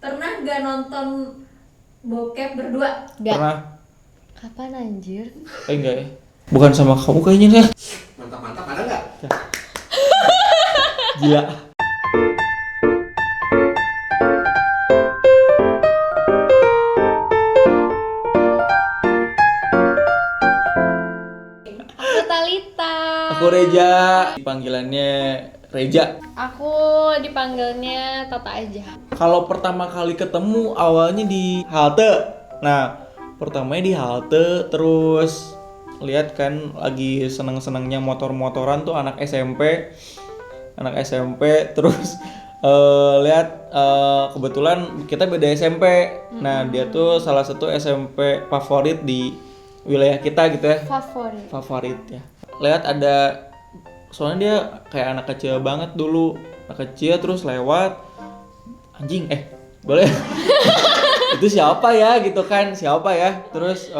Pernah gak nonton bokep berdua? Gak. Pernah. Kapan anjir? Enggak ya. Bukan sama kamu kayaknya nih. Mantap-mantap ada nggak? Gila. Aku Talita. Aku Reja. Panggilannya Reja. Aku dipanggilnya Tata aja. Kalau pertama kali ketemu awalnya di halte. Nah, pertamanya di halte, terus lihat kan lagi seneng-senengnya motor-motoran tuh anak SMP. Terus lihat kebetulan kita beda SMP. Nah, dia tuh salah satu SMP favorit di wilayah kita gitu ya. Favorit ya. Lihat ada, soalnya dia kayak anak kecil banget dulu, anak kecil terus lewat, anjing boleh itu siapa ya gitu kan, siapa ya, terus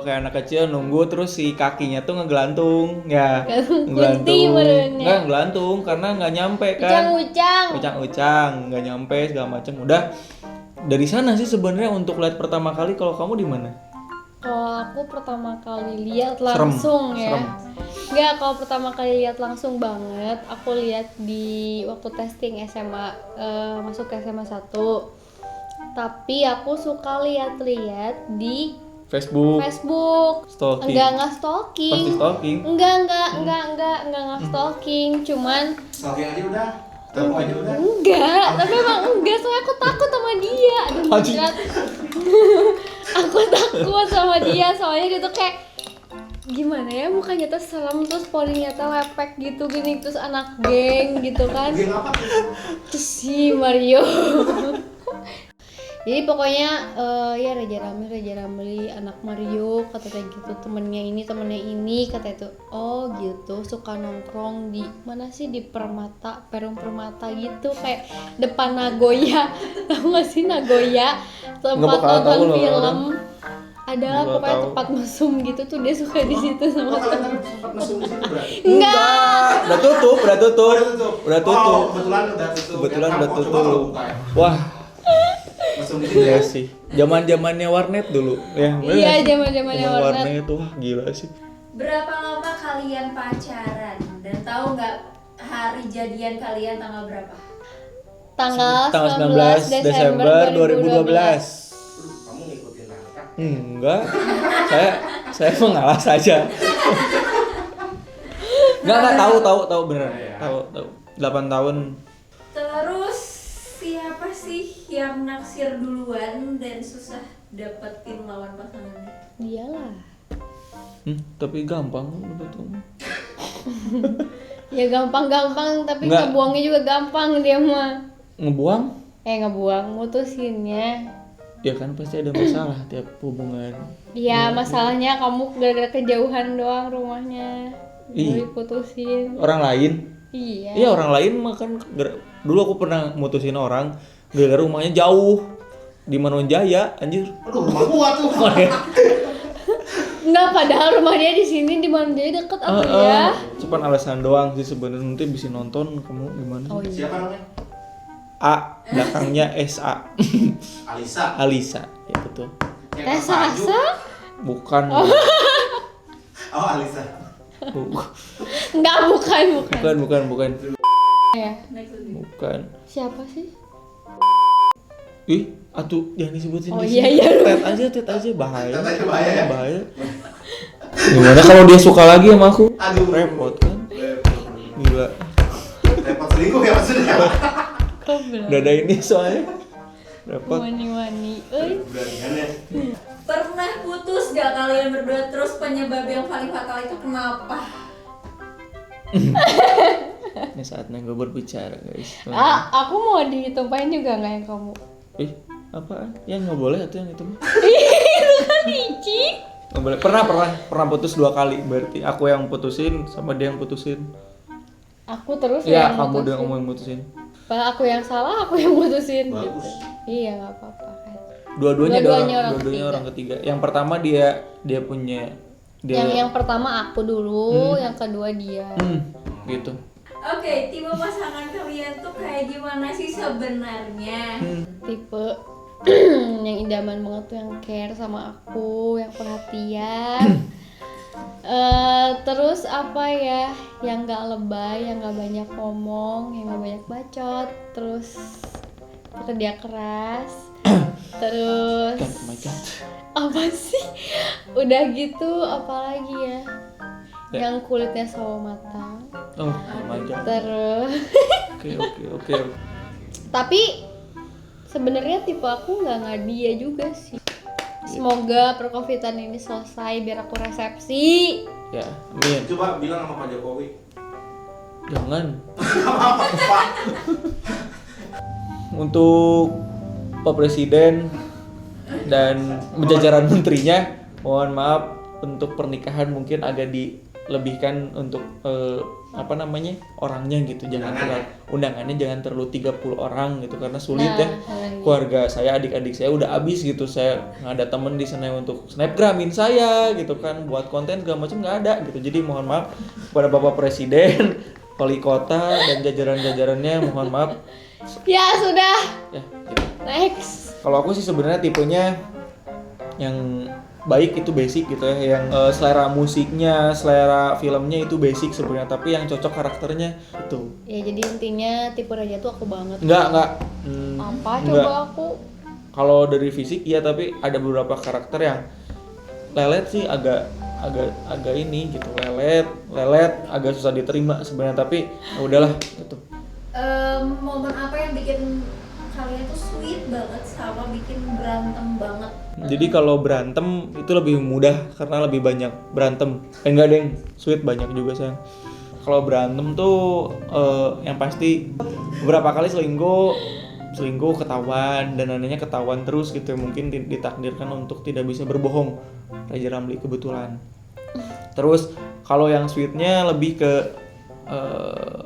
kayak anak kecil nunggu, terus si kakinya tuh ngegelantung ya, ngegelantung karena nggak nyampe kan, ucang nggak nyampe segala macam. Udah dari sana sih sebenarnya untuk lihat pertama kali. Kalau kamu di mana? Kalau aku pertama kali lihat langsung Serem. Enggak, kalau pertama kali lihat langsung banget, aku lihat di waktu testing SMA, masuk ke SMA 1. Tapi aku suka lihat-lihat di Facebook. Stalking. Enggak stalking. Pasti stalking. Enggak stalking, cuman Stalking aja udah. Tahu aja udah. enggak, tapi emang enggak, soalnya aku takut sama dia. Aduh, Anjing. berat. Aku takut sama dia, soalnya dia tuh kayak gimana ya, mukanya tuh serem, terus polinya tuh lepek gitu gini, terus anak geng gitu kan. Geng apa? Terus si Mario. Jadi pokoknya ya Raja Ramli anak Mario kata kayak gitu, temennya ini kata itu. Oh gitu, suka nongkrong di mana sih, di Perum Permata gitu, kayak depan Nagoya. Tahu nggak sih Nagoya, tempat nonton film. Ada pokoknya tempat mesum gitu tuh, dia suka di situ sama temen. Sempat mesum di situ berarti. Enggak. Udah tutup. Oh, kebetulan udah tutup. Tutup. Coba kalau buka ya. Wah, Mesum di situ iya ya. sih. Zaman-zamannya warnet dulu ya. bener Iya, nggak sih? zaman-zamannya Zaman warnet. tuh gila sih. Berapa lama kalian pacaran? Dan tahu nggak hari jadian kalian tanggal berapa? Tanggal 19 Desember 2012. Kamu ngikutin angka. Enggak. saya mengalah saja. Enggak tahu beneran. Iya. Tahu. 8 tahun. Terus siapa sih yang naksir duluan dan susah dapetin lawan pasangannya? Dialah. Tapi gampang betul. Ya gampang tapi Nggak. ngebuangnya juga gampang dia mah. Ngebuang? Mutusinnya. Ya kan pasti ada masalah tiap hubungan. Iya, masalahnya kamu gara-gara kejauhan doang rumahnya. Ih. Diputusin. Orang lain? Iya. Iya, orang lain mah kan dulu aku pernah mutusin orang gara-gara rumahnya jauh di Manonjaya, anjir. Aduh, rumah gua tuh. Enggak, padahal rumah dia di sini di Mandiri deket apa ya? Cuman alasan doang sih sebenarnya, nanti bisa nonton kamu gimana. Oh iya. Siapa namanya? A, belakangnya SA. Alisa, ya betul. Yang Tessa baju. Rasa? Bukan. Oh, Alisa. Enggak, bukan. Bukan. Ya. Bukan. Siapa sih? Ih, atuh jangan disebutin Oh di iya, sini. iya. Tet aja bahaya. Tet aja bahaya ya? Bahaya. Gimana kalau dia suka lagi sama aku? Aduh. Repot kan? Gila. Repot selingkuh ya maksudnya. Kok belum? Udah ada ini soalnya. Repot. Wani-wani. Beranian ya. Pernah putus gak kalian berdua? Terus penyebab yang paling fatal itu kenapa? Ini saatnya gue berbicara, guys. Aku mau ditumpahin juga nggak yang kamu? Ih, apaan? Ya nggak boleh atau yang itu mah? Itu kan licik. Nggak boleh. Pernah putus 2 kali. Berarti aku yang putusin sama dia yang putusin. Aku terus Ya, yang kamu mutusin. yang mutusin. Padahal aku yang salah, aku yang mutusin. Bagus. Gitu. Iya, nggak apa-apa kan. Dua-duanya Dua-duanya orang ketiga. Yang pertama dia punya dia. Yang pertama aku dulu, yang kedua dia. Gitu. Oke, tipe pasangan kalian tuh kayak gimana sih sebenarnya? Tipe yang idaman banget tuh yang care sama aku, yang perhatian. Terus apa ya, yang gak lebay, yang gak banyak ngomong, yang gak banyak bacot, terus kerja keras. Terus Oh my god. apa sih? Udah gitu apalagi ya? Yang kulitnya sawo matang. Oh my god. Terus Oke. tapi sebenarnya tipe aku nggak dia juga sih. Semoga percovidan ini selesai biar aku resepsi. Ya, amin. Coba bilang sama Pak Jokowi. Jangan. Untuk Pak Presiden dan jajaran menterinya, mohon maaf untuk pernikahan mungkin agak dilebihkan untuk orangnya gitu. Jangan terlalu undangannya jangan terlalu 30 orang gitu karena sulit ya. Keluarga saya, adik-adik saya udah habis gitu. Saya nggak ada temen di sana untuk snapgramin saya gitu kan, buat konten segala macam nggak ada gitu. Jadi mohon maaf kepada Bapak Presiden, wali kota dan jajaran-jajarannya, mohon maaf. Ya sudah. Ya, gitu. Next. Kalau aku sih sebenarnya tipenya yang baik itu basic gitu ya, yang selera musiknya, selera filmnya itu basic sebenarnya, tapi yang cocok karakternya itu. Ya jadi intinya tipe raja tuh aku banget. Enggak. Apa enggak. coba aku? Kalau dari fisik iya, tapi ada beberapa karakter yang lelet sih, agak ini gitu, lelet agak susah diterima sebenarnya, tapi ya udahlah gitu. Momen apa yang bikin kalian tuh sweet banget sama bikin berantem banget? Jadi kalau berantem itu lebih mudah karena lebih banyak berantem. Enggak deng, sweet banyak juga sayang. Kalau berantem tuh yang pasti beberapa kali selingkuh ketahuan dan anehnya ketahuan terus gitu. Mungkin ditakdirkan untuk tidak bisa berbohong Raja Ramli kebetulan. Terus kalau yang sweetnya lebih ke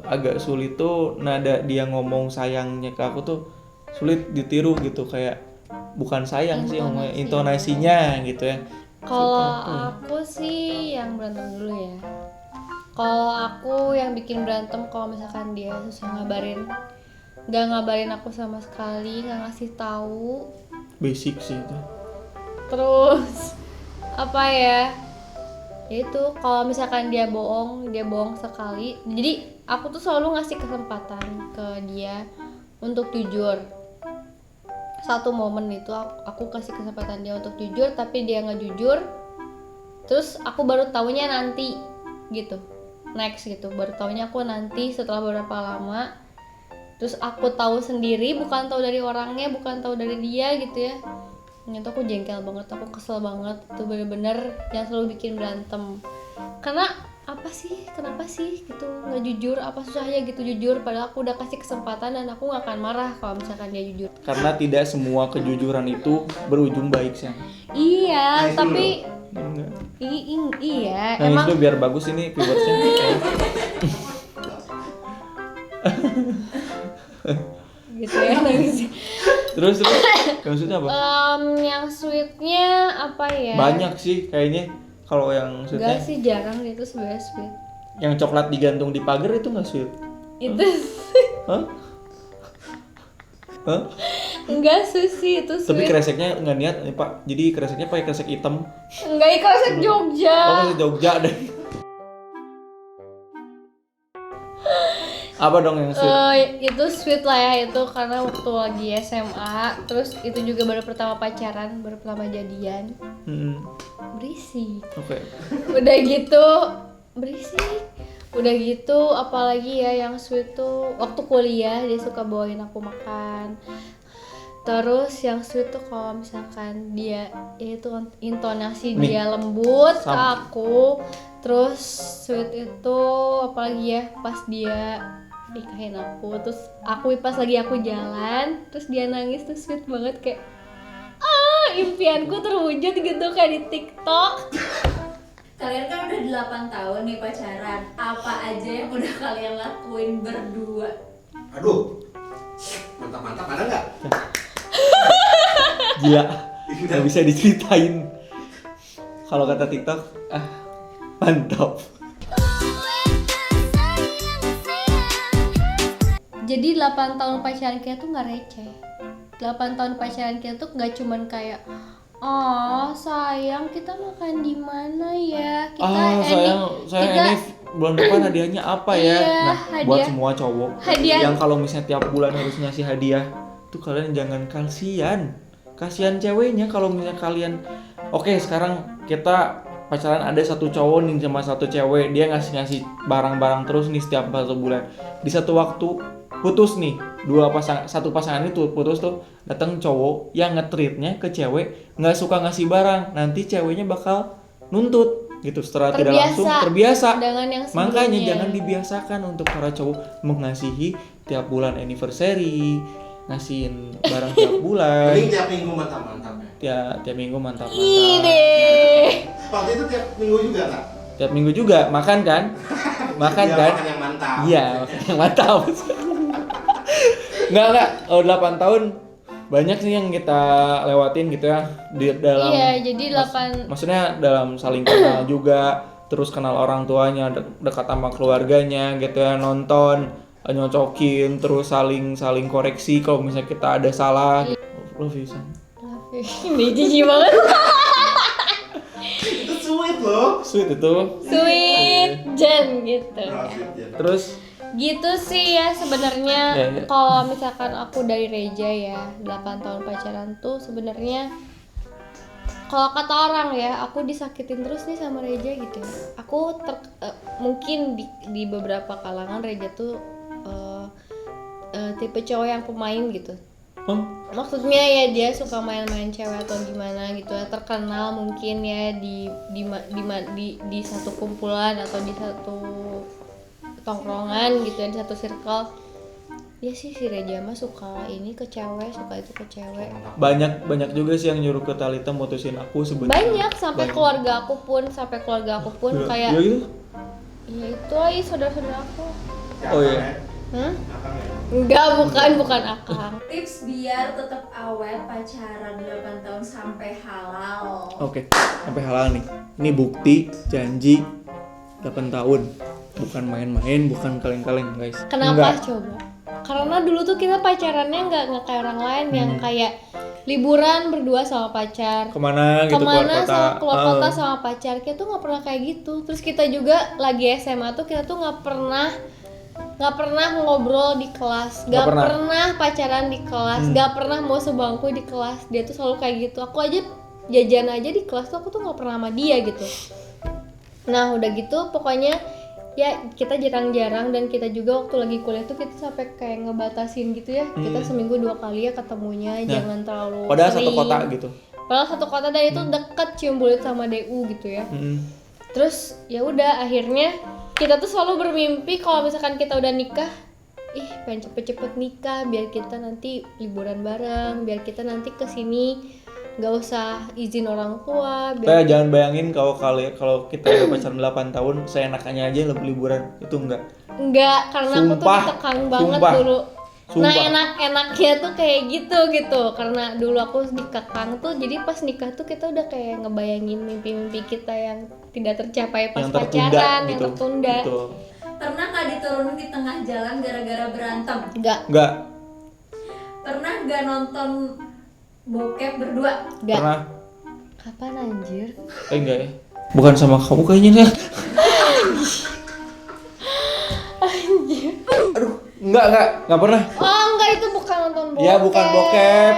agak sulit tuh nada dia ngomong sayangnya ke aku tuh sulit ditiru gitu, kayak bukan sayang sih ngomongnya, intonasinya gitu ya. Kalau aku sih yang berantem dulu ya. Kalau aku yang bikin berantem kalau misalkan dia susah nggak ngabarin aku sama sekali, nggak ngasih tahu. Basic sih itu. Terus apa ya? Itu kalau misalkan dia bohong sekali. Jadi aku tuh selalu ngasih kesempatan ke dia untuk jujur. Satu momen itu aku kasih kesempatan dia untuk jujur, tapi dia nggak jujur. Terus aku baru taunya nanti gitu, next gitu, baru taunya aku nanti setelah beberapa lama. Terus aku tahu sendiri, bukan tahu dari orangnya, bukan tahu dari dia gitu ya. Itu aku jengkel banget, aku kesel banget. Itu bener-bener yang selalu bikin berantem. Karena kenapa sih gitu nggak jujur, apa susahnya gitu jujur, padahal aku udah kasih kesempatan dan aku nggak akan marah kalau misalkan dia jujur. Karena tidak semua kejujuran itu berujung baik sih. Iya, tapi Enggak. iya Nangis emang dulu biar bagus ini viewersnya. gitu ya nangis. Terus maksudnya apa? Yang sweetnya apa ya? Banyak sih kayaknya. Kalau yang sweetnya Enggak sih, jarang dia tuh sebenarnya sweet. yang coklat digantung di pagar itu nggak sweet? Itu Hah? enggak sih itu sweet. Tapi kreseknya nggak niat nih Pak. Jadi kreseknya pakai kresek hitam. Enggak, itu resep Jogja. Oh, kresek Jogja deh. Apa dong yang sweet? Itu sweet lah ya, itu karena waktu lagi SMA, terus itu juga baru pertama pacaran, baru pertama jadian. Berisik. Oke. Udah gitu berisik. Udah gitu apalagi ya yang sweet tuh waktu kuliah dia suka bawain aku makan. Terus yang sweet tuh kalau misalkan dia itu intonasi dia lembut ke aku. Terus sweet itu apalagi ya pas dia nikahin aku, terus pas lagi aku jalan terus dia nangis tuh sweet banget, kayak impianku terwujud gitu kayak di TikTok. Kalian kan udah 8 tahun nih pacaran. Apa aja yang udah kalian lakuin berdua? Aduh, mantap ada nggak? Gila, nggak bisa diceritain. Kalau kata TikTok, mantap. Jadi 8 tahun pacaran kita tuh nggak receh. 8 tahun pacaran kita tuh nggak cuman kayak oh sayang kita makan di mana ya, kita sayang ini bulan depan hadiahnya apa ya? Iya, Nah, hadiah. buat semua cowok Hadiah. yang kalau misalnya tiap bulan harus ngasih hadiah, tuh kalian jangan kasihan ceweknya kalau misalnya kalian oke, sekarang kita pacaran ada satu cowok nih sama satu cewek, dia ngasih barang-barang terus nih setiap 1 bulan. Di satu waktu putus nih, satu pasangan itu putus tuh, datang cowok yang nge-treatnya ke cewek nggak suka ngasih barang, nanti ceweknya bakal nuntut gitu setelah tidak langsung terbiasa. Dengan yang Makanya sebelumnya. jangan dibiasakan untuk para cowok mengasihi tiap bulan anniversary, ngasihin barang tiap bulan. Mending tiap minggu mantap-mantapnya. Tiap minggu mantap. Ide. Waktu itu tiap minggu juga nggak? Tiap minggu juga makan kan? Makan Iya, kan? makan yang mantap. Iya, makan yang mantap. Enggak. 8 tahun banyak sih yang kita lewatin gitu ya di dalam. Iya, jadi 8 Maksudnya dalam saling kenal juga, terus kenal orang tuanya, dekat sama keluarganya gitu ya, nonton, nyocokin, terus saling koreksi kalau misalnya kita ada salah. Love you, San. Ini jijik banget. Itu sweet loh. Sweet itu. Sweet Jen gitu. Nah, sweet ya. Terus Gitu sih ya sebenarnya. Ya. Kalau misalkan aku dari Reja ya 8 tahun pacaran tuh sebenarnya kalau kata orang ya aku disakitin terus nih sama Reja gitu ya. Aku mungkin di beberapa kalangan Reja tuh tipe cowok yang pemain gitu. Maksudnya ya dia suka main-main cewek atau gimana gitu ya, terkenal mungkin ya di satu kumpulan atau di satu tongkrongan gitu ya, di satu circle. Ya sih si Reja mah suka ini ke cewek, suka itu ke cewek. banyak juga sih yang nyuruh ke Talita mutusin aku sebenarnya. Banyak sampai keluarga aku pun Ya, kayak ya gitu. ya itu aja saudara-saudara aku. Oh iya. Enggak, bukan akang. Tips biar tetap awet pacaran 8 tahun sampai halal. Oke, sampai halal nih. Ini bukti janji 8 tahun. Bukan main-main, bukan kaleng-kaleng, guys. Kenapa Enggak. coba? Karena dulu tuh kita pacarannya nggak kayak orang lain yang kayak liburan berdua sama pacar. Kemana gitu keluar kota. Sama keluar kota sama pacar. Kita tuh nggak pernah kayak gitu. Terus kita juga lagi SMA tuh kita tuh nggak pernah ngobrol di kelas, nggak pernah pacaran di kelas, nggak pernah mau sebangku di kelas. Dia tuh selalu kayak gitu. Aku aja jajan aja di kelas tuh aku tuh nggak pernah sama dia gitu. Nah udah gitu pokoknya ya kita jarang-jarang, dan kita juga waktu lagi kuliah tuh kita sampai kayak ngebatasin gitu ya. Kita seminggu 2 kali ya ketemunya, jangan terlalu Padahal sering. satu kota gitu. Padahal satu kota dan itu deket Ciumbulit sama DU gitu ya. Mm. Terus ya udah akhirnya kita tuh selalu bermimpi kalau misalkan kita udah nikah, pengen cepet-cepet nikah biar kita nanti liburan bareng, biar kita nanti kesini nggak usah izin orang tua. Kayak jangan bayangin kalau kita udah pacaran 8 tahun, seenaknya aja liburan, itu enggak. Enggak, karena aku tuh Sumpah, dikekang banget sumpah, dulu. sumpah. Nah enak-enaknya tuh kayak gitu. Karena dulu aku dikekang tuh, jadi pas nikah tuh kita udah kayak ngebayangin mimpi-mimpi kita yang tidak tercapai pas Yang tertunda pacaran, gitu. yang tertunda. Betul. Pernah nggak diturunin di tengah jalan gara-gara berantem? Enggak. Pernah nggak nonton bokep berdua? Enggak. Pernah? Kapan anjir? Enggak ya. Bukan sama kamu kayaknya ya. Aduh, enggak pernah. Oh enggak, itu bukan nonton bokep. Ya bukan bokep.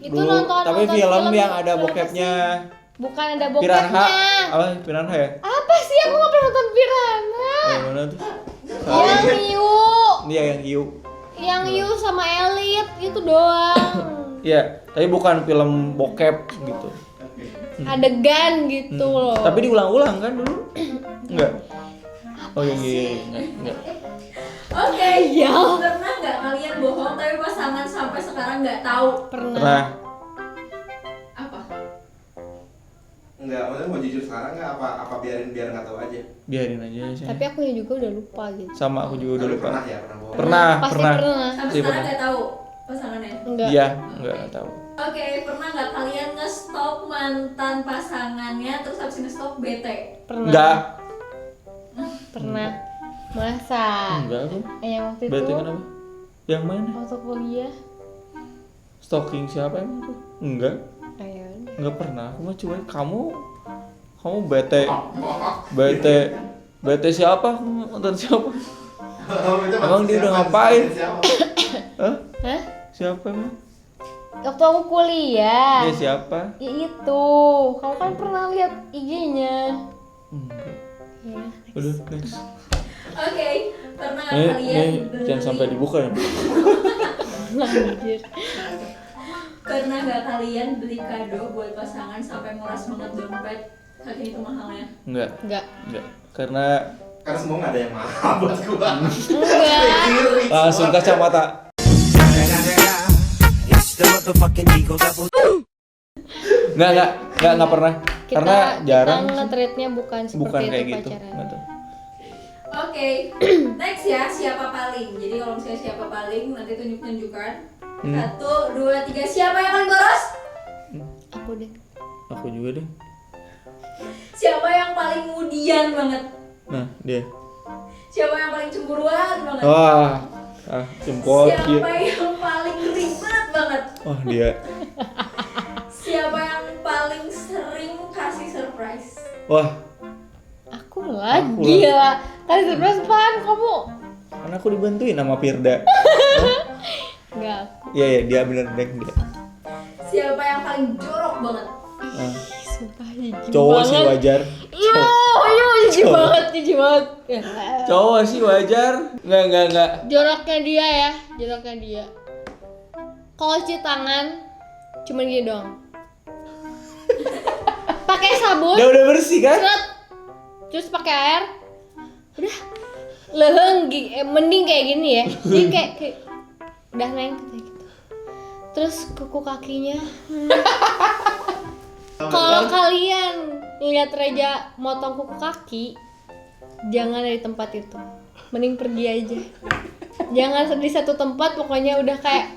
Itu Dulu, nonton tapi film yang ada film bokepnya. apa sih? Bukan ada bokepnya. Piranha. Apa? Piranha ya? Apa sih? Aku nggak pernah nonton Piranha. Yang mana tuh? Yang Hiu. Iya yang hiu. Yang Hiu sama Elit itu doang. Iya, tapi bukan film bokep gitu. Adegan gitu loh. Tapi diulang-ulang kan dulu? Enggak. Oh iya, enggak. Oke, Iya. pernah nggak kalian bohong tapi pasangan sampai sekarang nggak tahu? Pernah. Apa? Enggak, maksudnya mau jujur sekarang nggak? Apa biar nggak tahu aja? Biarin aja sih. Tapi aku juga udah lupa gitu. Sama aku juga udah Tapi lupa. pernah ya, pernah bohong. Pernah. Pasti pernah. Sampai Pasti sekarang pernah. nggak tahu pasangannya? Enggak. Iya, enggak tahu. Oke, pernah nggak kalian nge-stop mantan pasangannya terus habis nge-stop bete? Pernah. Enggak. Pernah. Masa? Enggak aku. Yang waktu itu Berarti kenapa? Yang mana? Waktu kuliah. Stalking siapa emang tuh? Enggak. Ayo. Enggak pernah. Aku mah cuma kamu bete siapa? Kamu nonton siapa? Emang dia udah ngapain? Hah? Hah? Siapa emang? Waktu aku kuliah. Dia siapa? Ya itu. Kamu kan pernah lihat IG-nya. Enggak. Ya. Udah next. Oke, pernah nggak kalian beli? Jangan sampai dibuka ya. Lanjut. Pernah nggak kalian beli kado buat pasangan sampai nguras banget dompet? Saking itu mahalnya. Enggak. Enggak. Karena semua nggak ada yang mahal buat gua. Enggak. langsung kacamata. Enggak pernah. Karena jarang. Kita nge-treatnya bukan seperti Bukan itu kayak gitu. pacaran. Nggak tahu. Oke, next ya, siapa paling? Jadi kalau misalnya siapa paling, nanti tunjuk-tunjukkan. 1, 2, 3, siapa yang paling boros? Aku deh. Aku juga deh. Siapa yang paling mudian banget? Nah, dia. Siapa yang paling cemburuan banget? Wah. Jempol. Siapa yang paling ribet banget? Wah, dia. Siapa yang paling sering kasih surprise? Wah, Aku lah, Aku lah. gila. Kali surprise apaan kamu? kan aku dibantuin sama Firda. Enggak. Iya, dia bener dia. Siapa yang paling jorok banget? Ah, Sumpah jijik cowok banget. sih wajar. Iya, jijik Cowok. banget, jijik banget. Ya. Cowok sih wajar. Enggak. Joroknya dia ya, joroknya dia. Kalau cuci tangan, cuman gini doang. Pakai sabun, Udah bersih kan? seret. Terus pakai air, udah leheng, mending kayak gini ya. Jadi kayak udah neng kayak gitu. Terus kuku kakinya. Kalau kalian lihat Reja motong kuku kaki, jangan dari tempat itu. Mending pergi aja. Jangan di satu tempat, pokoknya udah kayak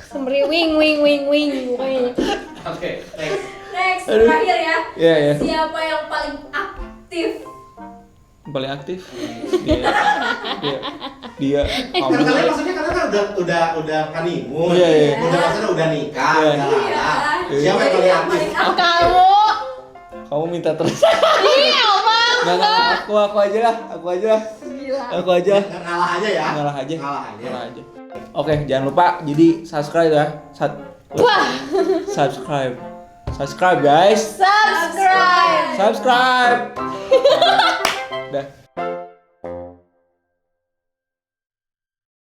semriwing wing pokoknya. Oke, Next, Aduh. terakhir ya. Iya. Siapa yang paling aktif? Yang paling aktif. Dia. Kamu. Kalian maksudnya kalian kan udah honeymoon. Iya. Maksudnya udah nikah, Iya. udah lama. Iya. Siapa yang paling aktif? Kamu, Kamu minta terus. iya bang. Enggak, aku aja lah. Gila. Aku aja. Ngalah aja ya. Ngalah aja. Ngalah aja. Oke, jangan lupa jadi subscribe ya. Wah, Subscribe guys. subscribe. Subscribe. Dah.